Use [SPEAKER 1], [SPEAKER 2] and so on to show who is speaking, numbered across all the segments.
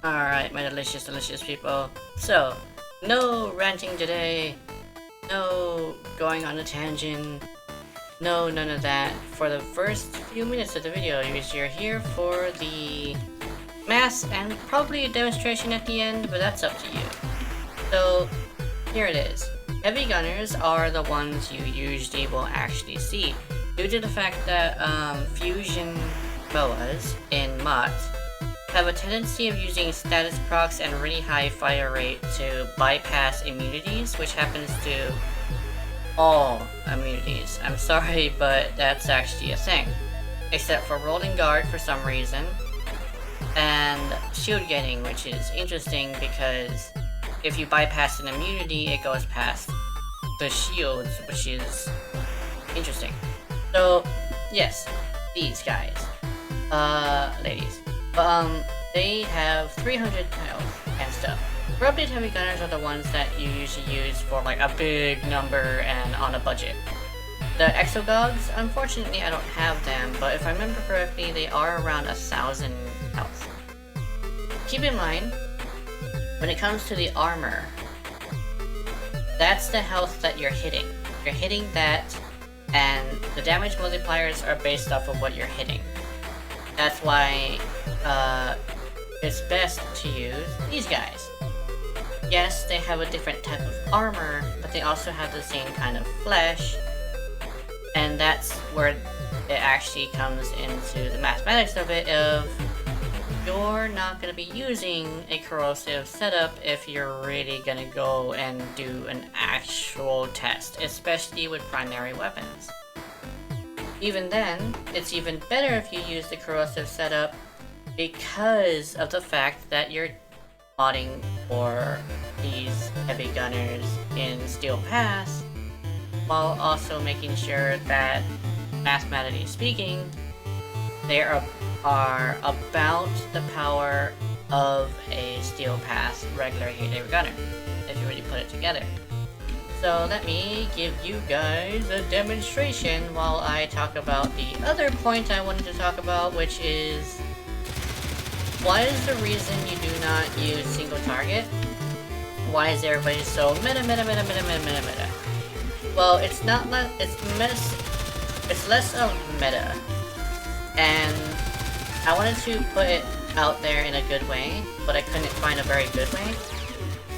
[SPEAKER 1] Alright, my delicious, delicious people. So, no ranting today, no going on a tangent, no none of that. For the first few minutes of the video, you're here for the mass and probably a demonstration at the end, but that's up to you. So, here it is. Heavy gunners are the ones you usually will actually see, due to the fact that fusion boas in MOT have a tendency of using status procs and really high fire rate to bypass immunities, which happens to all immunities. I'm sorry, but that's actually a thing. Except for rolling guard for some reason, and shield getting, which is interesting because if you bypass an immunity, it goes past the shields, which is interesting. So, yes, these guys. Ladies. They have 300 health and stuff. Corrupted heavy gunners are the ones that you usually use for like a big number and on a budget. The exogogs, unfortunately I don't have them, but if I remember correctly, they are around 1,000 health. Keep in mind, when it comes to the armor, that's the health that you're hitting. You're hitting that, and the damage multipliers are based off of what you're hitting. That's why it's best to use these guys. Yes, they have a different type of armor, but they also have the same kind of flesh, and that's where it actually comes into the mathematics of it of you're not going to be using a corrosive setup if you're really going to go and do an actual test, especially with primary weapons. Even then, it's even better if you use the corrosive setup because of the fact that you're modding for these heavy gunners in Steel Pass, while also making sure that, mathematically speaking, they are about the power of a Steel Pass regular heavy gunner, if you really put it together. So let me give you guys a demonstration while I talk about the other point I wanted to talk about, which is what is the reason you do not use single target? Why is everybody so meta? Well, it's less of meta, and I wanted to put it out there in a good way, but I couldn't find a very good way.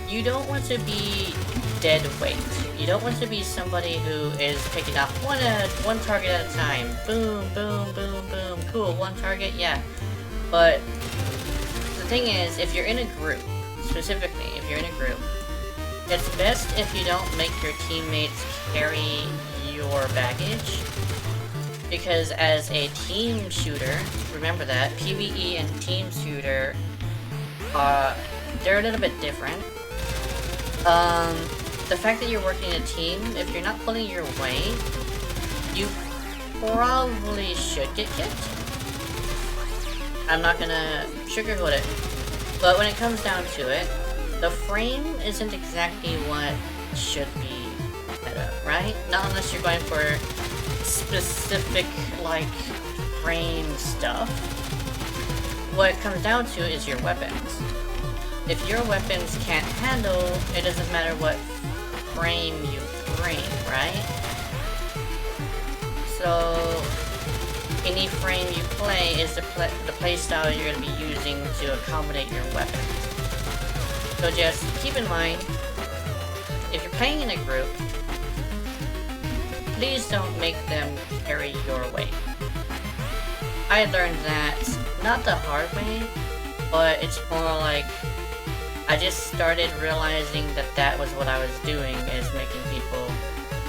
[SPEAKER 1] You don't want to be dead weight. You don't want to be somebody who is picking off one target at a time. Boom, boom, boom, boom. Cool, one target, yeah. But the thing is, if you're in a group, specifically, if you're in a group, it's best if you don't make your teammates carry your baggage. Because as a team shooter, remember that, PvE and team shooter, they're a little bit different. The fact that you're working in a team, if you're not pulling your weight, you probably should get kicked. I'm not gonna sugarcoat it, but when it comes down to it, the frame isn't exactly what should be meta, right? Not unless you're going for specific, like, frame stuff. What it comes down to is your weapons. If your weapons can't handle, it doesn't matter what frame you bring, right? So, any frame you play is the playstyle you're going to be using to accommodate your weapons. So just keep in mind, if you're playing in a group, please don't make them carry your weight. I learned that, not the hard way, but it's more like I just started realizing that that was what I was doing, is making people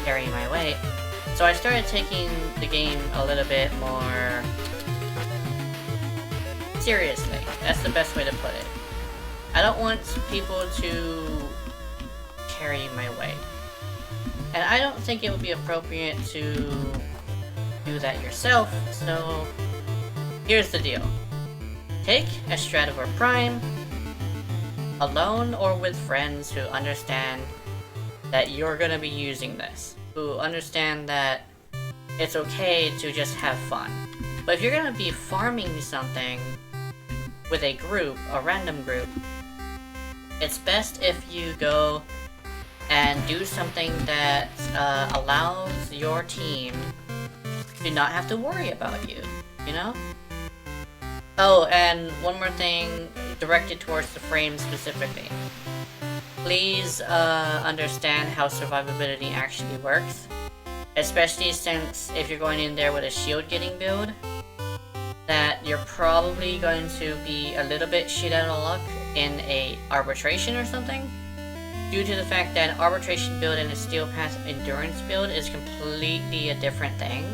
[SPEAKER 1] carry my weight. So I started taking the game a little bit more seriously. That's the best way to put it. I don't want people to carry my weight. And I don't think it would be appropriate to do that yourself, so here's the deal. Take a Stradivar Prime, alone or with friends who understand that you're gonna be using this, who understand that it's okay to just have fun. But if you're gonna be farming something, with a group, a random group, it's best if you go and do something that allows your team to not have to worry about you, you know? Oh, and one more thing directed towards the frame specifically. Please understand how survivability actually works, especially since if you're going in there with a shield getting build, that you're probably going to be a little bit shit out of luck in a arbitration or something, due to the fact that an arbitration build and a steel path endurance build is completely a different thing.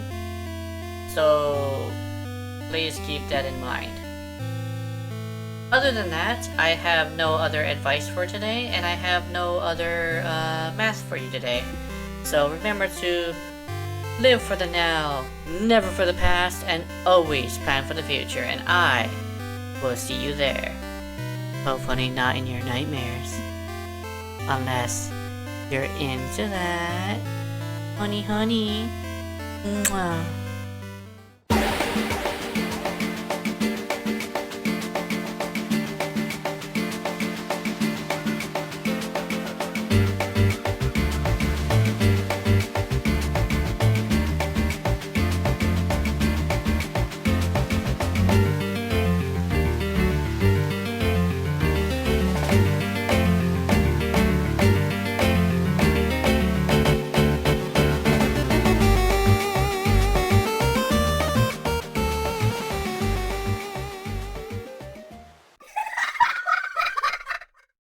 [SPEAKER 1] So please keep that in mind. Other than that, I have no other advice for today, and I have no other math for you today. So remember to live for the now, never for the past, and always plan for the future, and I will see you there. Hopefully not in your nightmares. Unless you're into that. Honey, honey. Mwah.